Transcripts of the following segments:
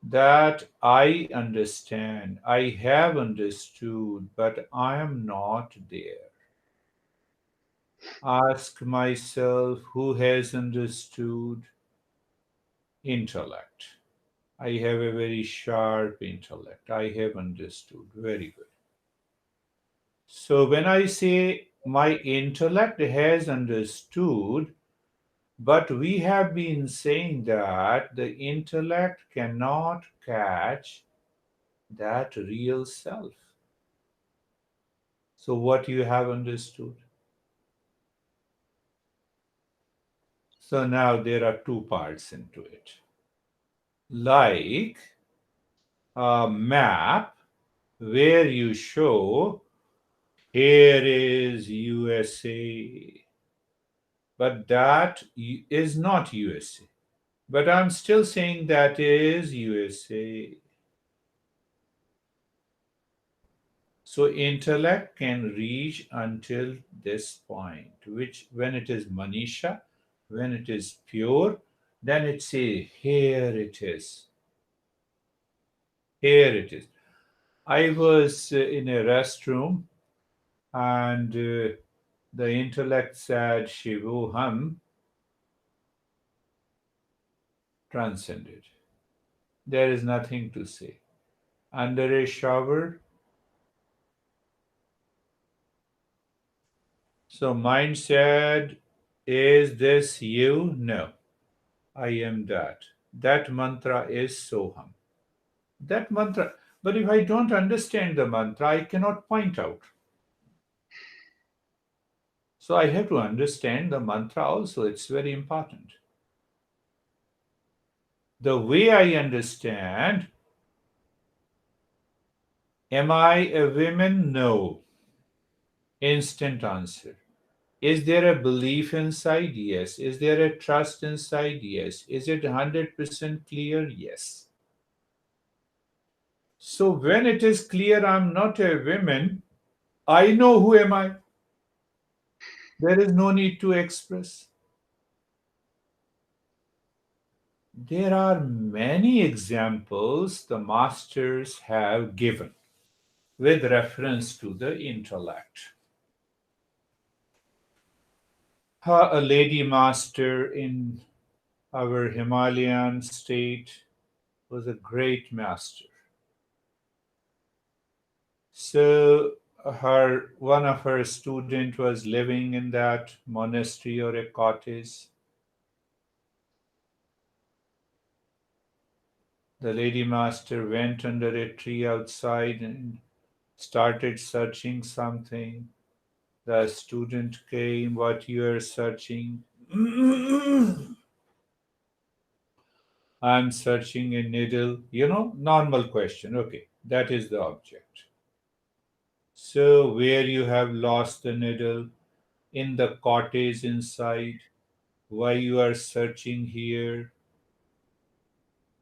that I understand, I have understood, but I am not there. Ask myself who has understood intellect. I have a very sharp intellect. I have understood. Very good. So when I say my intellect has understood, but we have been saying that the intellect cannot catch that real self. So what you have understood? So now there are two parts into it. Like a map where you show here is USA, but that is not USA. But I'm still saying that is USA. So intellect can reach until this point, which when it is manisha, when it is pure, then it says, here it is. Here it is. I was in a restroom and the intellect said, Shivoham transcended. There is nothing to say. Under a shower, so mind said, is this you? No, I am that. That mantra is Soham. That mantra, but if I don't understand the mantra, I cannot point out. So I have to understand the mantra also. It's very important. The way I understand, am I a woman? No. Instant answer. Is there a belief inside? Yes. Is there a trust inside? Yes. Is it 100% clear? Yes. So when it is clear I'm not a woman, I know who am I. There is no need to express. There are many examples the masters have given with reference to the intellect. A lady master in our Himalayan state was a great master. So her one of her student was living in that monastery or a cottage. The lady master went under a tree outside and started searching something. The student came, what you are searching? I'm searching a needle. Normal question. Okay, that is the object. So, where you have lost the needle? In the cottage inside. Why you are searching here?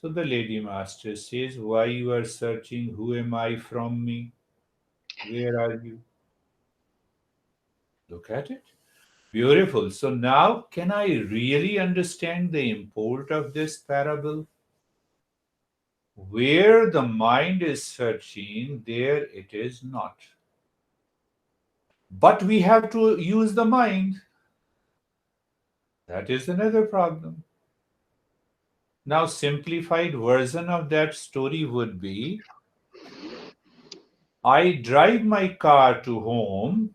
So the lady master says, why you are searching? Who am I from me? Where are you? Look at it. Beautiful. So now, can I really understand the import of this parable? Where the mind is searching, there it is not. But we have to use the mind. That is another problem. Now, simplified version of that story would be I drive my car to home,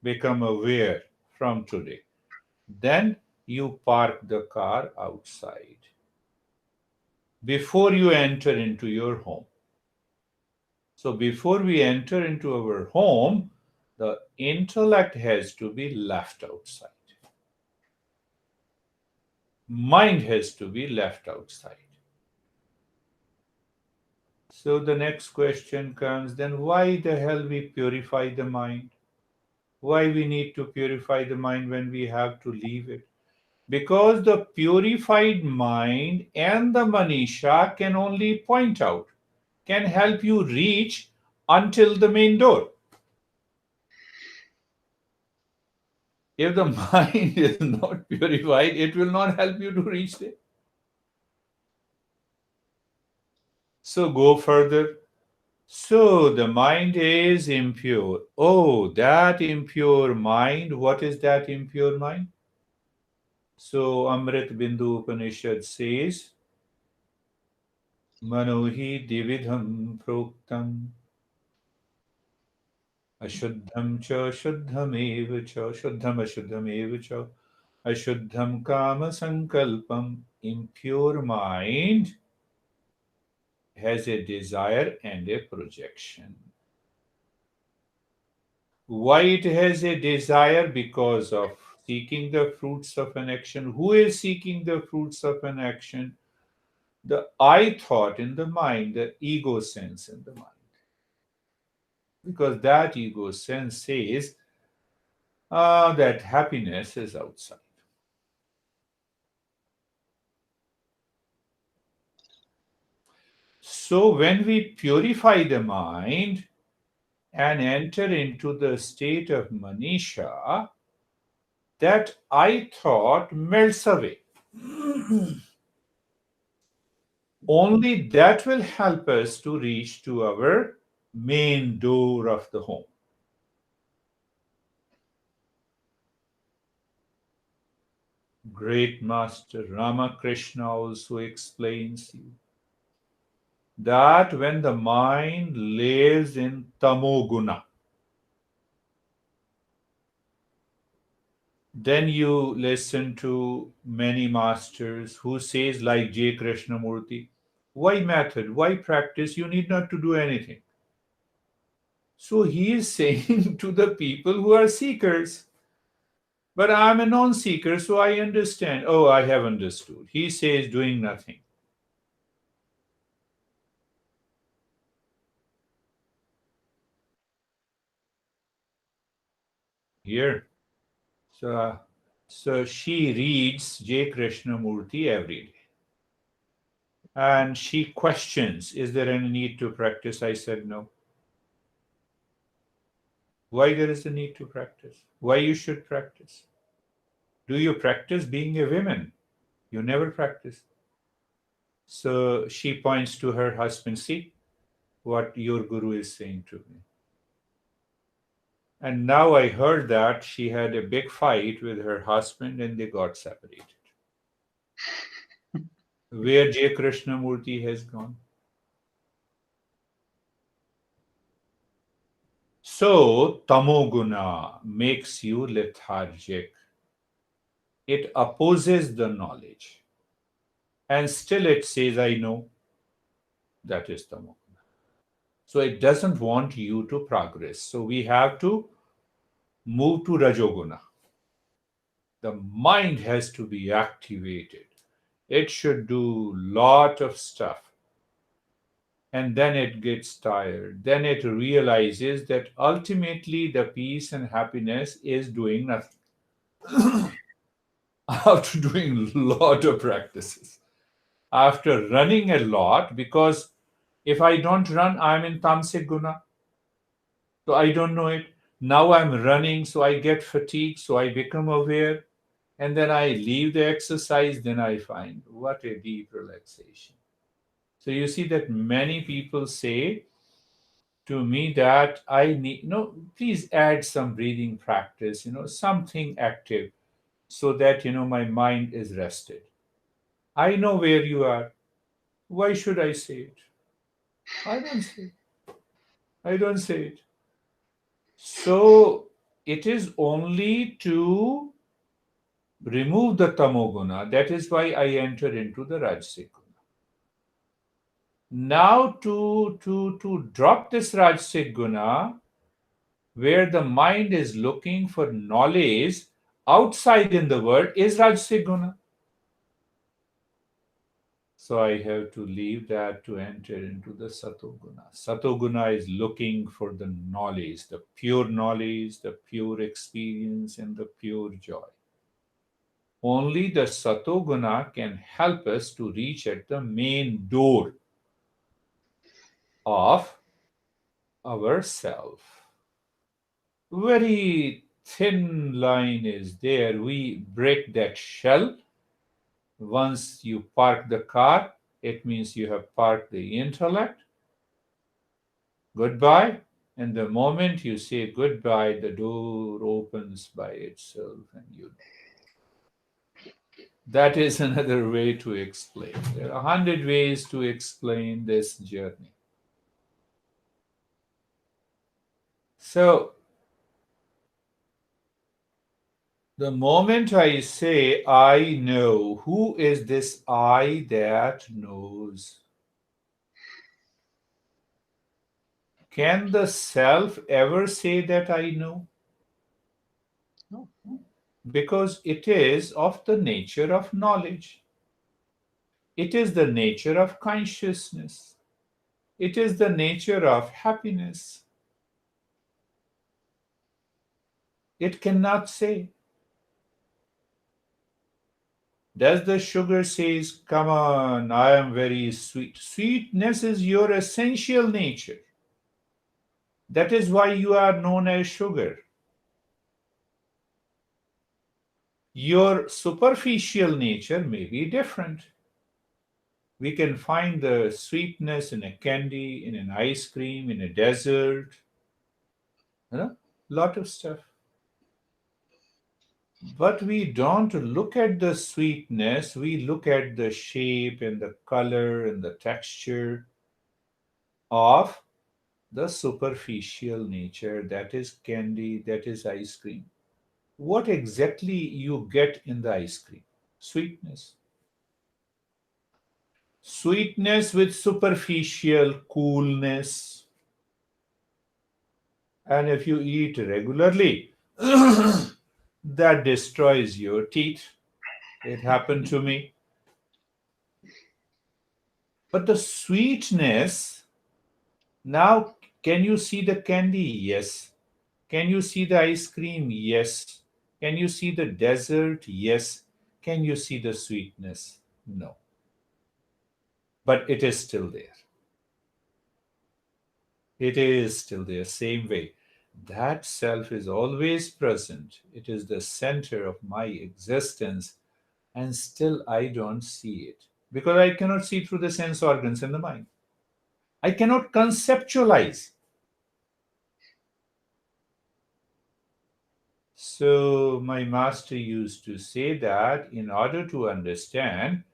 become aware from today. Then you park the car outside before you enter into your home. So, before we enter into our home, the intellect has to be left outside. Mind has to be left outside. So, the next question comes then why the hell we purify the mind? Why we need to purify the mind when we have to leave it? Because the purified mind and the manisha can only point out, can help you reach until the main door. If the mind is not purified, it will not help you to reach there. So go further. So the mind is impure. Oh, that impure mind. What is that impure mind? So Amrit Bindu Upanishad says, Manohi Dividham Proktam Ashuddham Cha Shuddham Eva Cha Shuddham Ashuddham Eva Cha Ashuddham Kama Sankalpam. Impure mind has a desire and a projection. Why it has a desire? Because of seeking the fruits of an action. Who is seeking the fruits of an action? The I thought in the mind, the ego sense in the mind. Because that ego sense says that happiness is outside. So when we purify the mind and enter into the state of manisha, that I thought melts away. Only that will help us to reach to our main door of the home. Great Master Ramakrishna also explains you that when the mind lives in tamoguna, then you listen to many masters who says like J. Krishnamurti, why method, why practice, you need not to do anything. So he is saying to the people who are seekers, but I'm a non-seeker, so I understand. Oh, I have understood. He says doing nothing. Here. So, so she reads J. Krishnamurti every day. And she questions, is there any need to practice? I said no. Why there is a need to practice? Why you should practice? Do you practice being a woman? You never practice. So she points to her husband, see what your guru is saying to me. And now I heard that she had a big fight with her husband and they got separated. Where J. Krishnamurti has gone. So, tamoguna makes you lethargic. It opposes the knowledge. And still it says, I know. That is tamoguna. So, it doesn't want you to progress. So, we have to move to rajoguna. The mind has to be activated. It should do lot of stuff. And then it gets tired. Then it realizes that ultimately the peace and happiness is doing nothing. After doing a lot of practices, after running a lot, because if I don't run, I'm in tamasic guna. So I don't know it. Now I'm running, so I get fatigued, so I become aware, and then I leave the exercise, then I find what a deep relaxation. So you see that many people say to me that I need, no, please add some breathing practice, something active so that, my mind is rested. I know where you are. Why should I say it? I don't say it. I don't say it. So it is only to remove the tamoguna. That is why I enter into the rajasic guna. Now to drop this rajasic guna, where the mind is looking for knowledge outside in the world, is rajasic guna. So I have to leave that to enter into the satoguna. Satoguna is looking for the knowledge, the pure experience, and the pure joy. Only the satoguna can help us to reach at the main door of our self. Very thin line is there. We break that shell. Once you park the car, it means you have parked the intellect. Goodbye. And the moment you say goodbye, the door opens by itself, and you know. That is another way to explain. There are 100 ways to explain this journey. So, the moment I say I know, who is this I that knows? Can the self ever say that I know? No. Because it is of the nature of knowledge. It is the nature of consciousness. It is the nature of happiness. It cannot say. Does the sugar says, come on, I am very sweet. Sweetness is your essential nature. That is why you are known as sugar. Your superficial nature may be different. We can find the sweetness in a candy, in an ice cream, in a dessert, lot of stuff. But we don't look at the sweetness, we look at the shape and the color and the texture of the superficial nature, that is candy, that is ice cream. What exactly you get in the ice cream? Sweetness. Sweetness with superficial coolness. And if you eat regularly, that destroys your teeth. It happened to me. But the sweetness, now, can you see the candy? Yes. Can you see the ice cream? Yes. Can you see the dessert? Yes. Can you see the sweetness? No. But it is still there. It is still there, same way. That self is always present. It is the center of my existence, and still I don't see it because I cannot see through the sense organs and the mind. I cannot conceptualize. So, my master used to say that in order to understand,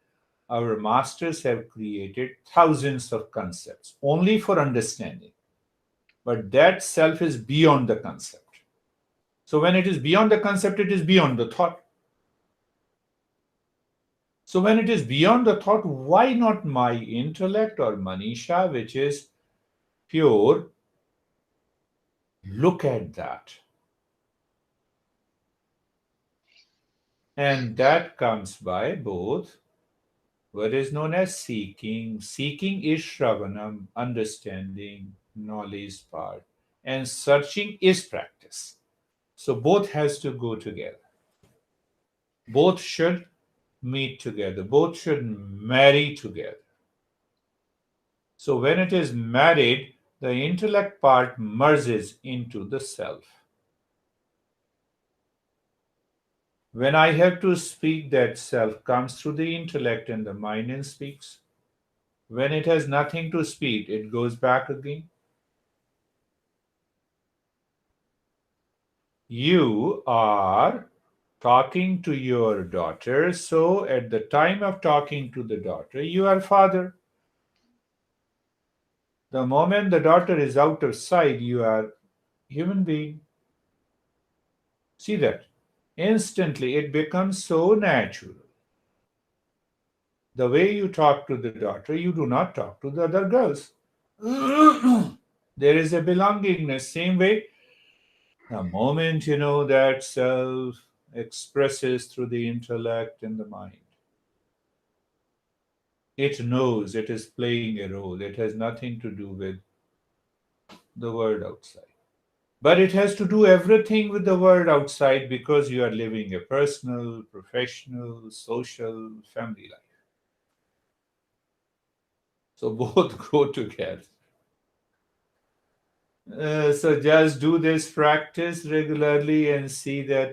our masters have created thousands of concepts only for understanding. But that self is beyond the concept. So, when it is beyond the concept, it is beyond the thought. So, when it is beyond the thought, why not my intellect or Manisha, which is pure, look at that? And that comes by both what is known as seeking. Seeking is Shravanam, understanding, knowledge part, and searching is practice. So both has to go together. Both should meet together. Both should marry together. So when it is married, the intellect part merges into the self. When I have to speak, that self comes through the intellect and the mind and speaks. When it has nothing to speak, it goes back again. You are talking to your daughter, so at the time of talking to the daughter, you are father. The moment the daughter is out of sight, you are human being. See that? Instantly, it becomes so natural. The way you talk to the daughter, you do not talk to the other girls. There is a belongingness. Same way, the moment you know that self expresses through the intellect and the mind, it knows it is playing a role. It has nothing to do with the world outside. But it has to do everything with the world outside because you are living a personal, professional, social, family life. So both go together. So just do this practice regularly and see that